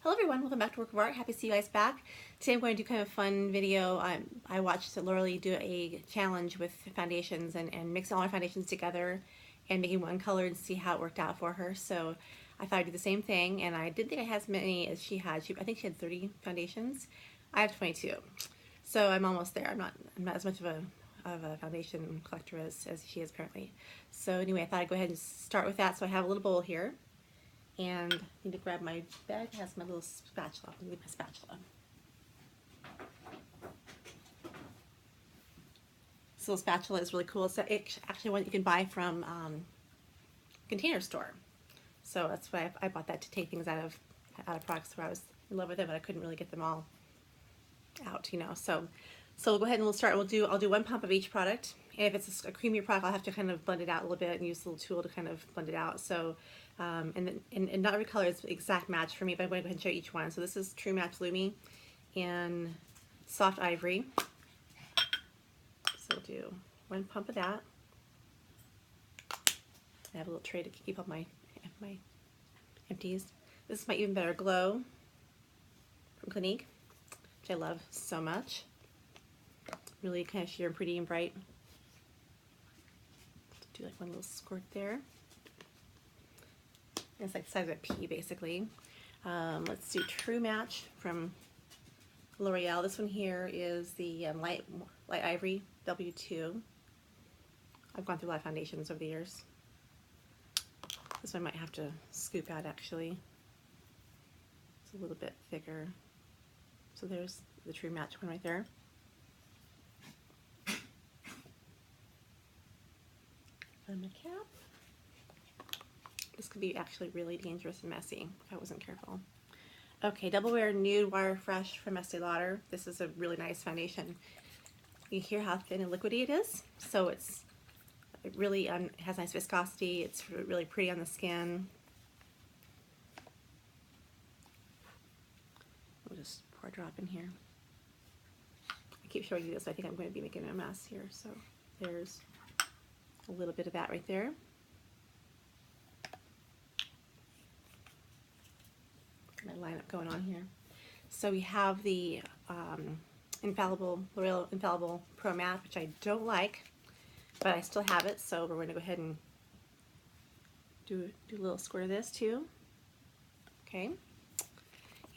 Hello everyone, welcome back to Work of Art. Happy to see you guys back. Today I'm going to do kind of a fun video. I watched Laura do a challenge with foundations and mix all our foundations together and making one color and see how it worked out for her. So I thought I'd do the same thing, and I didn't think I had as many as she had. I think she had 30 foundations. I have 22. So I'm almost there. I'm not as much of a foundation collector as she is currently. So anyway, I thought I'd go ahead and start with that. So I have a little bowl here. And I need to grab my bag. It has my little spatula. I need my spatula. This little spatula is really cool. It's actually one you can buy from Container Store. So that's why I bought that, to take things out of products where I was in love with them, but I couldn't really get them all out, you know. So we'll go ahead and we'll start. I'll do one pump of each product. And if it's a creamier product, I'll have to kind of blend it out a little bit and use a little tool to kind of blend it out. So, and not every color is exact match for me, but I'm going to go ahead and show you each one. So this is True Match Lumi in Soft Ivory. So we'll do one pump of that. I have a little tray to keep all my empties. This is my Even Better Glow from Clinique, which I love so much. Really kind of sheer and pretty and bright. Do like one little squirt there. It's like the size of a pea, basically. Let's do True Match from L'Oreal. This one here is the light Ivory W2. I've gone through a lot of foundations over the years. This one I might have to scoop out, actually. It's a little bit thicker. So there's the True Match one right there. On the cap. This could be actually really dangerous and messy if I wasn't careful. Okay, Doublewear Nude Wire Fresh from Estée Lauder. This is a really nice foundation. You hear how thin and liquidy it is? So it really has nice viscosity. It's really pretty on the skin. We'll just pour a drop in here. I keep showing you this, but I think I'm going to be making a mess here. So there's a little bit of that right there. My lineup going on here. So we have the L'Oreal Infallible Pro Matte, which I don't like, but I still have it. So we're going to go ahead and do a little squirt of this too. Okay.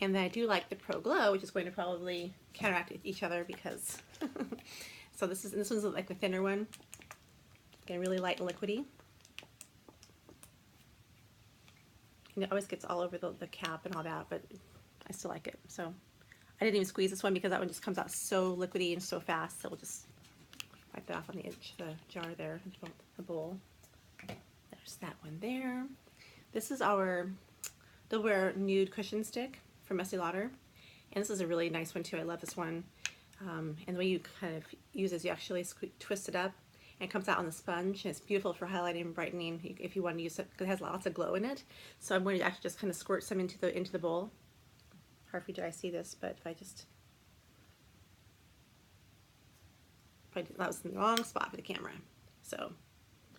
And then I do like the Pro Glow, which is going to probably counteract each other because. So this one's like the thinner one. Again, really light and liquidy. And it always gets all over the cap and all that, but I still like it. So I didn't even squeeze this one because that one just comes out so liquidy and so fast. So we'll just wipe that off on the edge of the jar there, the bowl. There's that one there. This is our Doublewear Nude CushionStick from Estée Lauder. And this is a really nice one too. I love this one. And the way you kind of use it is you actually twist it up. And it comes out on the sponge, and it's beautiful for highlighting and brightening if you want to use it, because it has lots of glow in it. So I'm going to actually just kind of squirt some into the bowl. Hard for you to see this, but if I just, that was in the wrong spot for the camera. So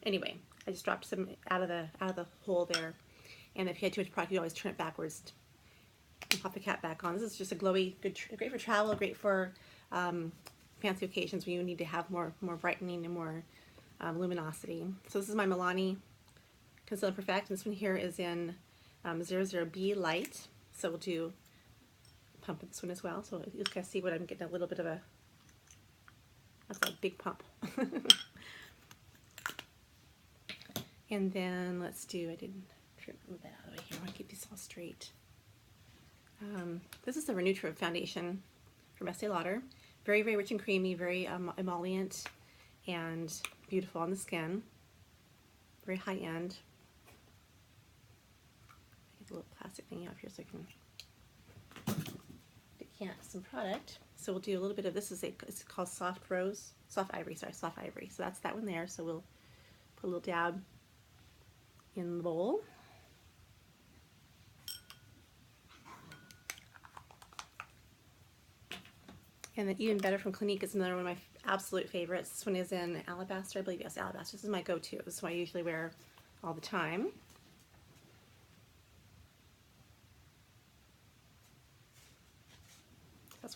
anyway, I just dropped some out of the hole there. And if you had too much product, you always turn it backwards and pop the cap back on. This is just a glowy, great for travel, great for fancy occasions when you need to have more brightening and more luminosity. So this is my Milani Conceal+Perfect, and this one here is in 00B Light. So we'll do pump with this one as well. So you can see what I'm getting, a little bit of that's a big pump. And then let's do, move that out of the way here. I want to keep these all straight. This is the Re-Nutriv foundation from Estée Lauder. Very, very rich and creamy, very emollient and beautiful on the skin. Very high end. Get a little plastic thing out here so I can decant some product. So we'll do a little bit of this. It's called Soft Ivory. So that's that one there. So we'll put a little dab in the bowl. And then Even Better from Clinique is another one of my absolute favorites. This one is in Alabaster, I believe. Yes, Alabaster. This is my go-to. This is what I usually wear all the time.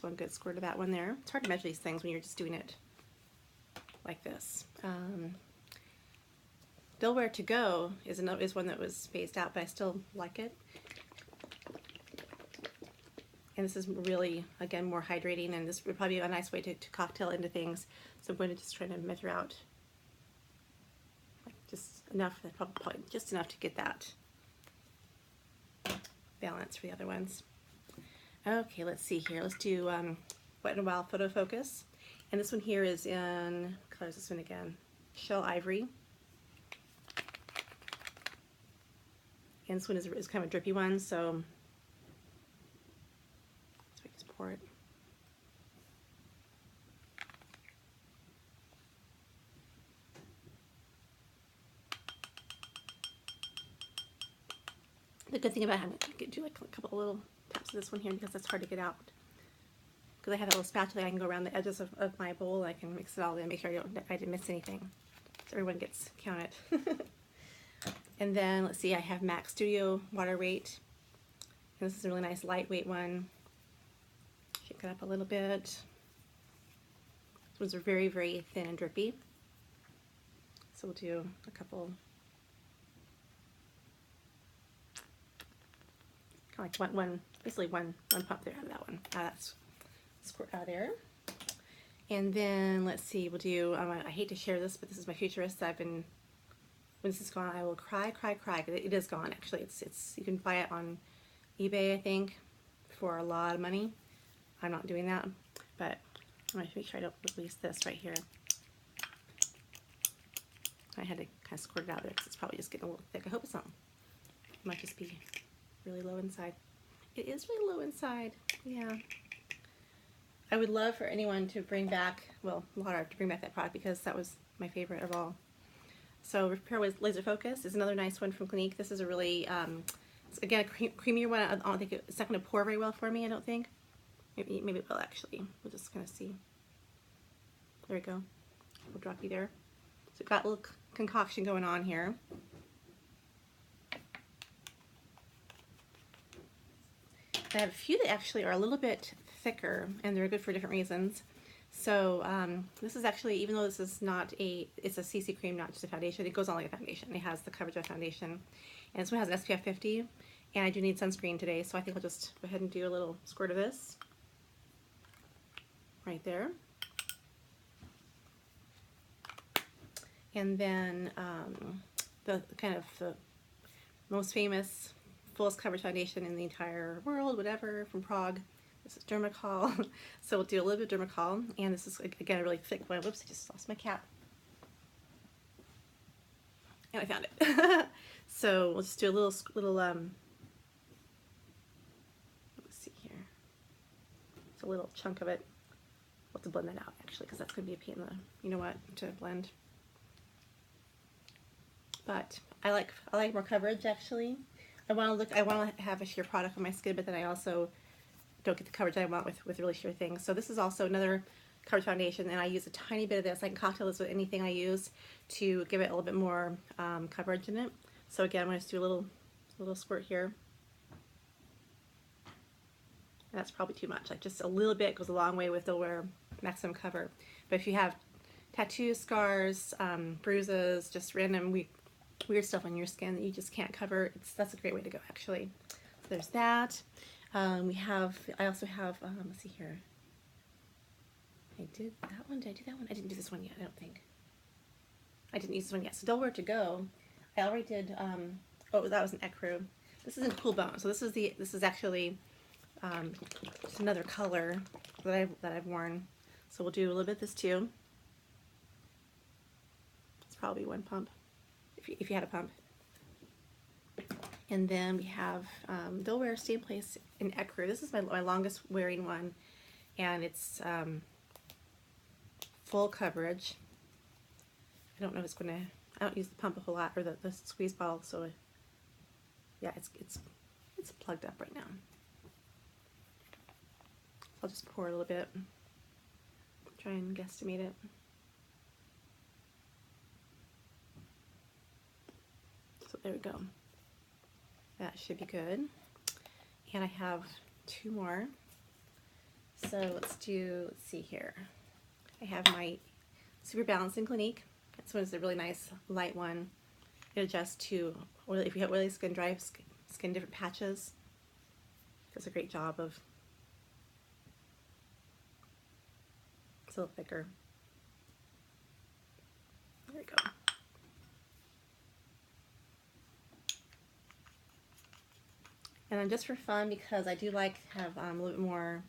just one good squirt of that one there. It's hard to measure these things when you're just doing it like this. Doublewear To Go is one that was phased out, but I still like it. And this is really, again, more hydrating, and this would probably be a nice way to cocktail into things. So I'm going to just try to measure out like just enough, probably just enough to get that balance for the other ones. Okay, let's see here. Let's do Wet n Wild Photofocus. And this one here is in, what color is this one again? Shell Ivory. And this one is kind of a drippy one, so just pour it. The good thing about having to do like a couple of little taps of this one here, because that's hard to get out. Because I have that little spatula, I can go around the edges of my bowl. I can mix it all in, make sure I didn't miss anything, so everyone gets counted. And then let's see, I have MAC Studio Waterweight. And this is a really nice lightweight one. Shake it up a little bit. These ones are very, very thin and drippy. So we'll do a couple, kind of like one, basically one pump there out of that one. That's squirt out of there. And then let's see, we'll do, I hate to share this, but this is my Futurist. When this is gone, I will cry, cry, cry. It is gone, actually. It's you can buy it on eBay, I think, for a lot of money. I'm not doing that, but I'm going to make sure I don't release this right here. I had to kind of squirt it out there because it's probably just getting a little thick. I hope it's not. It might just be really low inside. It is really low inside, yeah. I would love for anyone to bring back, well, Laura to bring back that product, because that was my favorite of all. So Repairwear Laser Focus is another nice one from Clinique. This is a really, it's, again, a creamier one. I don't think it's not going to pour very well for me, I don't think. Maybe it will, actually. We'll just kind of see. There we go. We'll drop you there. So we've got a little concoction going on here. I have a few that actually are a little bit thicker, and they're good for different reasons. So this is actually, even though this is not it's a CC cream, not just a foundation, it goes on like a foundation. It has the coverage of a foundation. And this one has an SPF 50, and I do need sunscreen today, so I think I'll just go ahead and do a little squirt of this right there. And then the kind of the most famous fullest coverage foundation in the entire world, whatever, from Prague. This is Dermacol. So we'll do a little bit of Dermacol, and this is again a really thick one. Whoops, I just lost my cap. And I found it. So we'll just do a little let's see here. It's a little chunk of it. We'll have to blend that out actually, because that's gonna be a pain in the, you know what, to blend. But I like more coverage actually. I want to have a sheer product on my skin, but then I also don't get the coverage I want with really sheer things. So this is also another coverage foundation, and I use a tiny bit of this. I can cocktail this with anything I use to give it a little bit more coverage in it. So again, I'm going to do a little squirt here. And that's probably too much. Like just a little bit goes a long way with Doublewear Maximum Cover. But if you have tattoos, scars, bruises, just random weird stuff on your skin that you just can't cover, that's a great way to go actually. So there's that. I also have, let's see here. I did that one. Did I do that one? I didn't do this one yet, I don't think. I didn't use this one yet. So Doublewear To Go, I already did, oh, that was an Ecru. This is in Cool Bone. So this is actually just another color that I've worn. So we'll do a little bit of this too. It's probably one pump, if you had a pump. And then we have Doublewear Stay in Place in Ecru. This is my longest wearing one, and it's full coverage. I don't know if it's gonna, I don't use the pump a whole lot, or the squeeze bottle, so yeah, it's plugged up right now. I'll just pour a little bit, try and guesstimate it. So there we go. That should be good. And I have two more. So let's see here. I have my Superbalanced in Clinique. This one is a really nice light one. It adjusts to oily, if you have oily skin, dry skin, different patches. It does a great job of, it's a little thicker. There we go. And then just for fun, because I do like to have a little bit more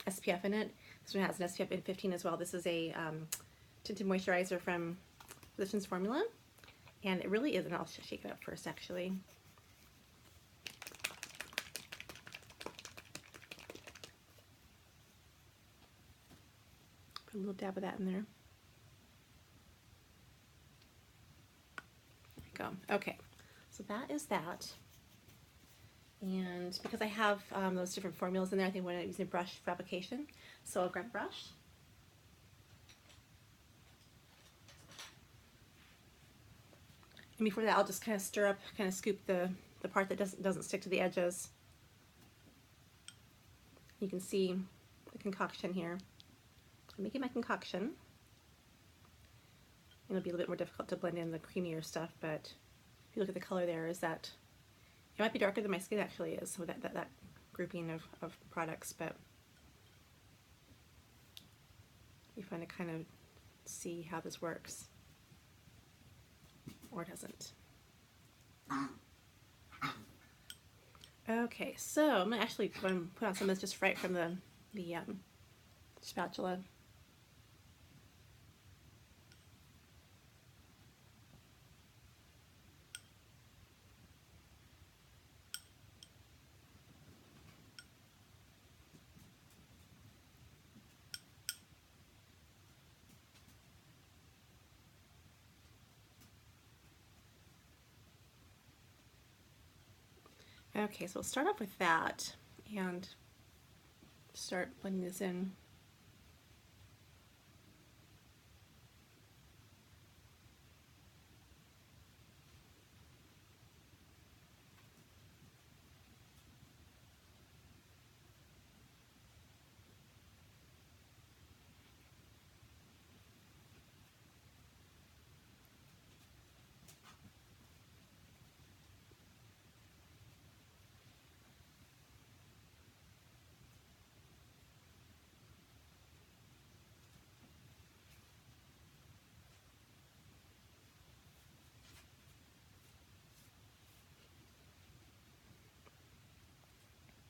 SPF in it. This one has an SPF in 15 as well. This is a tinted moisturizer from Physicians Formula, and it really is, and I'll shake it up first actually. Put a little dab of that in there. There we go. Okay, so that is that. And because I have those different formulas in there, I think I'm going to use a brush for application. So I'll grab a brush. And before that, I'll just kind of stir up, kind of scoop the part that doesn't stick to the edges. You can see the concoction here. I'm making my concoction. It'll be a little bit more difficult to blend in the creamier stuff, but if you look at the color there, is that it might be darker than my skin actually is with that grouping of products, but you find to kind of see how this works, or it doesn't. Okay, so I'm gonna actually put on some of this just right from the spatula. Okay, so we'll start off with that and start blending this in.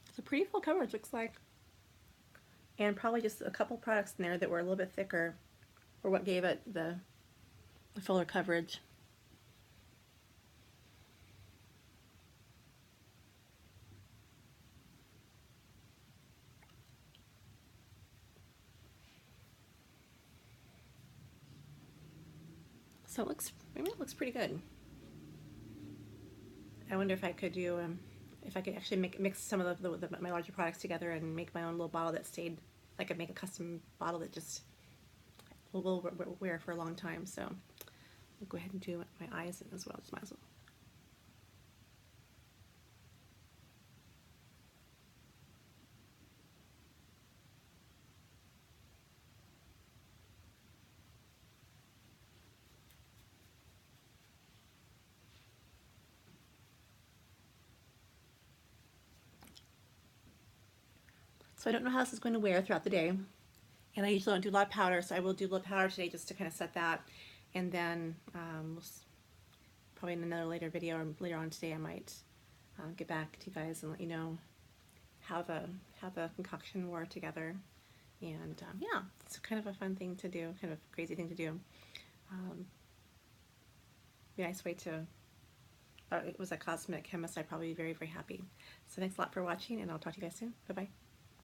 It's a pretty full coverage, looks like. And probably just a couple products in there that were a little bit thicker or what gave it the fuller coverage. So it looks, maybe it looks pretty good. I wonder if I could do, if I could actually mix some of my larger products together and make my own little bottle that stayed, like I could make a custom bottle that just will wear for a long time. So I'll go ahead and do my eyes in as well, just might as well. So I don't know how this is going to wear throughout the day, and I usually don't do a lot of powder, so I will do a little powder today just to kind of set that, and then probably in another later video or later on today I might get back to you guys and let you know how the concoction wore together. And yeah, it's kind of a fun thing to do, kind of a crazy thing to do. Be a nice way to, it was a cosmetic chemist, I'd probably be very, very happy. So thanks a lot for watching, and I'll talk to you guys soon. Bye-bye.